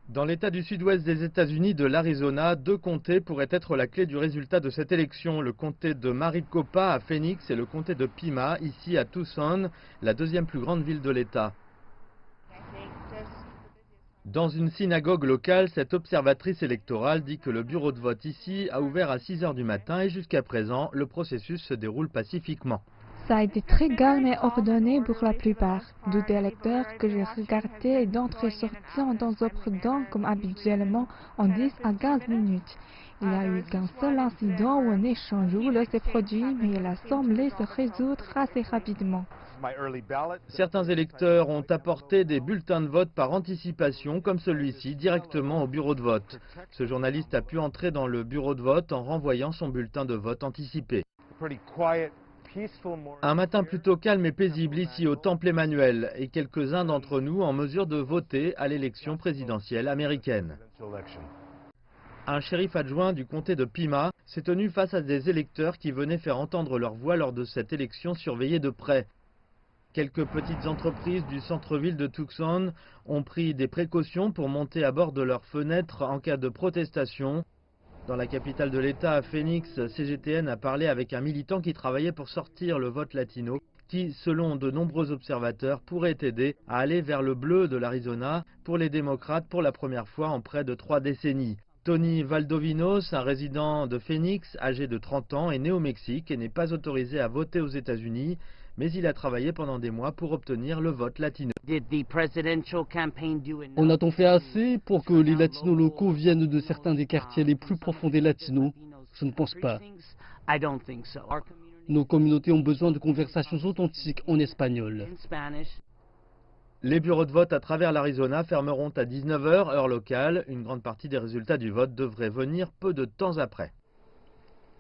Dans l'État du sud-ouest des États-Unis de l'Arizona, deux comtés pourraient être la clé du résultat de cette élection. Le comté de Maricopa à Phoenix et le comté de Pima, ici à Tucson, la deuxième plus grande ville de l'État. Dans une synagogue locale, cette observatrice électorale dit que le bureau de vote ici a ouvert à 6 h du matin et jusqu'à présent, le processus se déroule pacifiquement. Ça a été très calme et ordonné pour la plupart. Tous les électeurs que j'ai regardés d'entrée et sortie ont dans prudent comme habituellement en 10 à 15 minutes. Il n'y a eu qu'un seul incident où un échange s'est produit, mais il a semblé se résoudre assez rapidement. Certains électeurs ont apporté des bulletins de vote par anticipation, comme celui-ci, directement au bureau de vote. Ce journaliste a pu entrer dans le bureau de vote en renvoyant son bulletin de vote anticipé. Un matin plutôt calme et paisible ici au Temple Emmanuel, et quelques-uns d'entre nous en mesure de voter à l'élection présidentielle américaine. Un shérif adjoint du comté de Pima s'est tenu face à des électeurs qui venaient faire entendre leur voix lors de cette élection surveillée de près. Quelques petites entreprises du centre-ville de Tucson ont pris des précautions pour monter à bord de leurs fenêtres en cas de protestation. Dans la capitale de l'État, à Phoenix, CGTN a parlé avec un militant qui travaillait pour sortir le vote latino, qui, selon de nombreux observateurs, pourrait aider à aller vers le bleu de l'Arizona pour les démocrates pour la première fois en près de 3 décennies. Tony Valdovinos, un résident de Phoenix, âgé de 30 ans, est né au Mexique et n'est pas autorisé à voter aux États-Unis, mais il a travaillé pendant des mois pour obtenir le vote latino. On a-t-on fait assez pour que les latinos locaux viennent de certains des quartiers les plus profonds des latinos? Je ne pense pas. Nos communautés ont besoin de conversations authentiques en espagnol. Les bureaux de vote à travers l'Arizona fermeront à 19 h, heure locale. Une grande partie des résultats du vote devraient venir peu de temps après.